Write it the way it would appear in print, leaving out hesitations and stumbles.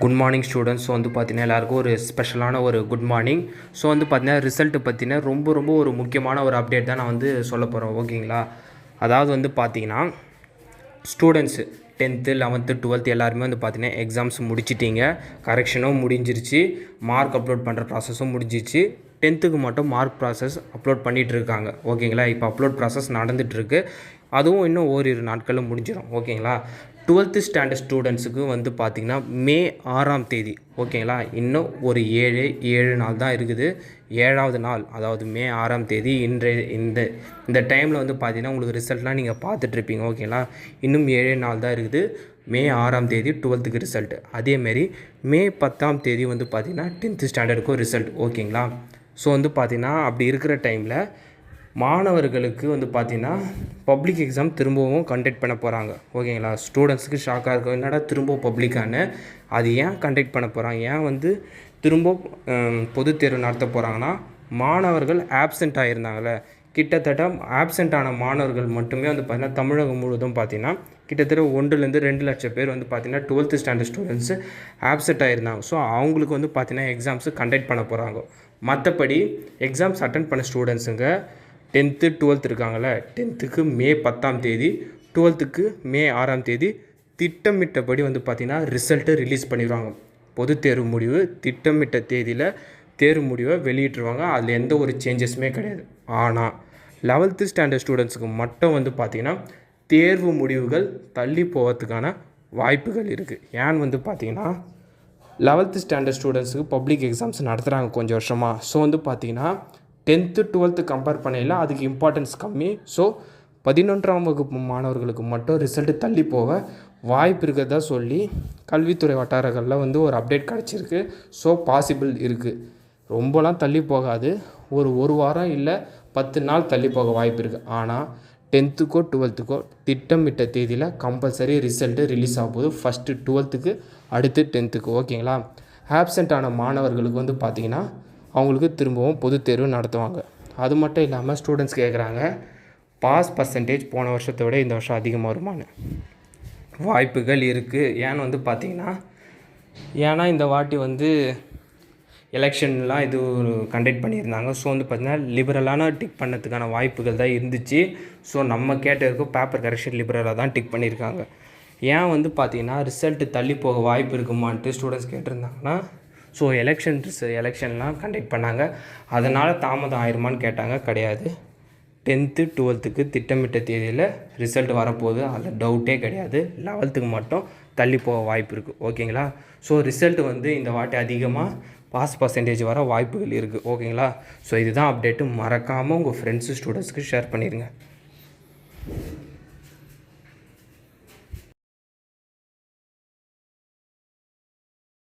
Good morning students. So வந்து பார்த்தீங்கன்னா எல்லாருக்கும் ஒரு ஸ்பெஷலான ஒரு குட் மார்னிங். ஸோ வந்து பார்த்தீங்கன்னா ரிசல்ட்டு பற்றின ரொம்ப ஒரு முக்கியமான ஒரு அப்டேட் தான் நான் வந்து சொல்ல போகிறேன். ஓகேங்களா? அதாவது வந்து பார்த்தீங்கன்னா ஸ்டூடெண்ட்ஸு 10th 11th 12th எல்லாருமே வந்து பார்த்தீங்கன்னா எக்ஸாம்ஸ் முடிச்சிட்டிங்க. கரெக்ஷனும் முடிஞ்சிருச்சு, மார்க் அப்லோட் பண்ணுற ப்ராசஸும் முடிஞ்சிச்சு. 10th மட்டும் மார்க் ப்ராசஸ் அப்லோட் பண்ணிகிட்டு இருக்காங்க. ஓகேங்களா? இப்போ அப்லோட் ப்ராசஸ் நடந்துகிட்ருக்கு. அதுவும் இன்னும் ஓரிரு நாட்களில் முடிஞ்சிடும். ஓகேங்களா? 12th ஸ்டாண்டர்ட் ஸ்டூடெண்ட்ஸுக்கு வந்து பார்த்திங்கன்னா மே 6ஆம் தேதி. ஓகேங்களா? இன்னும் ஒரு 7 நாள் தான் இருக்குது. 7வது நாள், அதாவது மே 6ஆம் தேதி இந்த டைமில் வந்து பார்த்திங்கன்னா உங்களுக்கு ரிசல்ட்லாம் நீங்கள் பார்த்துட்ருப்பீங்க. ஓகேங்களா? இன்னும் 7 நாள் தான் இருக்குது. மே 6ஆம் தேதி 12th ரிசல்ட்டு. அதேமாரி மே 10ஆம் தேதி வந்து பார்த்திங்கன்னா 10th ஸ்டாண்டர்டுக்கும் ரிசல்ட். ஓகேங்களா? ஸோ வந்து பார்த்திங்கன்னா அப்படி இருக்கிற டைமில் மாணவர்களுக்கு வந்து பார்த்திங்கன்னா பப்ளிக் எக்ஸாம் திரும்பவும் கண்டக்ட் பண்ண போகிறாங்க. ஓகேங்களா? ஸ்டூடெண்ட்ஸுக்கு ஷாக்காக இருக்கும், என்னடா திரும்பவும் பப்ளிக்கானு, அது ஏன் கண்டக்ட் பண்ண போகிறாங்க, ஏன் வந்து திரும்ப பொதுத் தேர்வு நடத்த போகிறாங்கன்னா, மாணவர்கள் ஆப்சென்ட் ஆகியிருந்தாங்களே, கிட்டத்தட்ட ஆப்சென்ட் ஆன மாணவர்கள் மட்டுமே வந்து பார்த்திங்கன்னா தமிழகம் முழுவதும் பார்த்திங்கன்னா கிட்டத்தட்ட 1-2 லட்சம் பேர் வந்து பார்த்திங்கன்னா 12th ஸ்டாண்டர்ட் ஸ்டூடெண்ட்ஸு ஆப்சென்ட் ஆகியிருந்தாங்க. ஸோ அவங்களுக்கு வந்து பார்த்திங்கன்னா எக்ஸாம்ஸு கண்டக்ட் பண்ண போகிறாங்க. மற்றபடி எக்ஸாம்ஸ் அட்டன் பண்ண ஸ்டூடெண்ட்ஸுங்க 10th 12th இருக்காங்களே, 10th மே 10ஆம் தேதி, 12th மே 6ஆம் தேதி திட்டமிட்டபடி வந்து பார்த்திங்கன்னா ரிசல்ட்டு ரிலீஸ் பண்ணிடுவாங்க. பொது தேர்வு முடிவு திட்டமிட்ட தேதியில் தேர்வு முடிவை வெளியிட்டுருவாங்க. அதில் எந்த ஒரு சேஞ்சஸுமே கிடையாது. ஆனால் 11th ஸ்டாண்டர்ட் ஸ்டூடெண்ட்ஸுக்கு மட்டும் வந்து பார்த்திங்கன்னா தேர்வு முடிவுகள் தள்ளி போகிறதுக்கான வாய்ப்புகள் இருக்குது. ஏன்னு வந்து பார்த்திங்கன்னா 11th ஸ்டாண்டர்ட் ஸ்டூடெண்ட்ஸுக்கு பப்ளிக் எக்ஸாம்ஸ் நடத்துகிறாங்க கொஞ்சம் வருஷமாக. ஸோ வந்து பார்த்திங்கன்னா 10th 12th கம்பேர் பண்ணையில் அதுக்கு இம்பார்ட்டன்ஸ் கம்மி. ஸோ 11ஆம் வகுப்பு மாணவர்களுக்கு மட்டும் ரிசல்ட்டு தள்ளி போக வாய்ப்பு இருக்கிறதா சொல்லி கல்வித்துறை வட்டாரங்களில் வந்து ஒரு அப்டேட் கிடச்சிருக்கு. ஸோ பாசிபிள் இருக்குது, ரொம்பலாம் தள்ளி போகாது. ஒரு வாரம் இல்லை 10 நாள் தள்ளி போக வாய்ப்பு இருக்குது. ஆனால் 10th 12th திட்டமிட்ட தேதியில் கம்பல்சரி ரிசல்ட்டு ரிலீஸ் ஆக போகுது. ஃபஸ்ட்டு 12th அடுத்து 10th. ஓகேங்களா? ஆப்சென்ட் ஆன மாணவர்களுக்கு வந்து பார்த்திங்கன்னா அவங்களுக்கு திரும்பவும் பொது தேர்வு நடத்துவாங்க. அது மட்டும் இல்லாமல் ஸ்டூடெண்ட்ஸ் கேட்குறாங்க, பாஸ் பர்சன்டேஜ் போன வருஷத்தை விட இந்த வருஷம் அதிகமாக வருமானு. வாய்ப்புகள் இருக்குது. ஏன்னு வந்து பார்த்திங்கன்னா இந்த வாட்டி வந்து எலெக்ஷன்லாம் இது கண்டக்ட் பண்ணியிருந்தாங்க. ஸோ வந்து பார்த்திங்கன்னா லிபரலான டிக் பண்ணதுக்கான வாய்ப்புகள் தான் இருந்துச்சு. ஸோ நம்ம கேட்டதுக்கும் பேப்பர் கரெக்ஷன் லிபரலாக தான் டிக் பண்ணியிருக்காங்க. ஏன் வந்து பார்த்திங்கன்னா ரிசல்ட்டு தள்ளி போக வாய்ப்பு இருக்குமான்ட்டு ஸ்டூடெண்ட்ஸ் கேட்டிருந்தாங்கன்னா, ஸோ எலெக்ஷன்லாம் கண்டக்ட் பண்ணாங்க, அதனால் தாமதம் ஆயிருமான்னு கேட்டாங்க. கிடையாது. 10th 12th திட்டமிட்ட தேதியில் ரிசல்ட் வரப்போகுது, அதில் டவுட்டே கிடையாது. 11th மட்டும் தள்ளி போக வாய்ப்பு இருக்குது. ஓகேங்களா? ஸோ ரிசல்ட் வந்து இந்த வாட்டி அதிகமாக பாஸ் பர்சன்டேஜ் வர வாய்ப்புகள் இருக்குது. ஓகேங்களா? ஸோ இதுதான் அப்டேட்டு. மறக்காமல் உங்கள் ஃப்ரெண்ட்ஸு ஸ்டூடெண்ட்ஸ்க்கு ஷேர் பண்ணிடுங்க.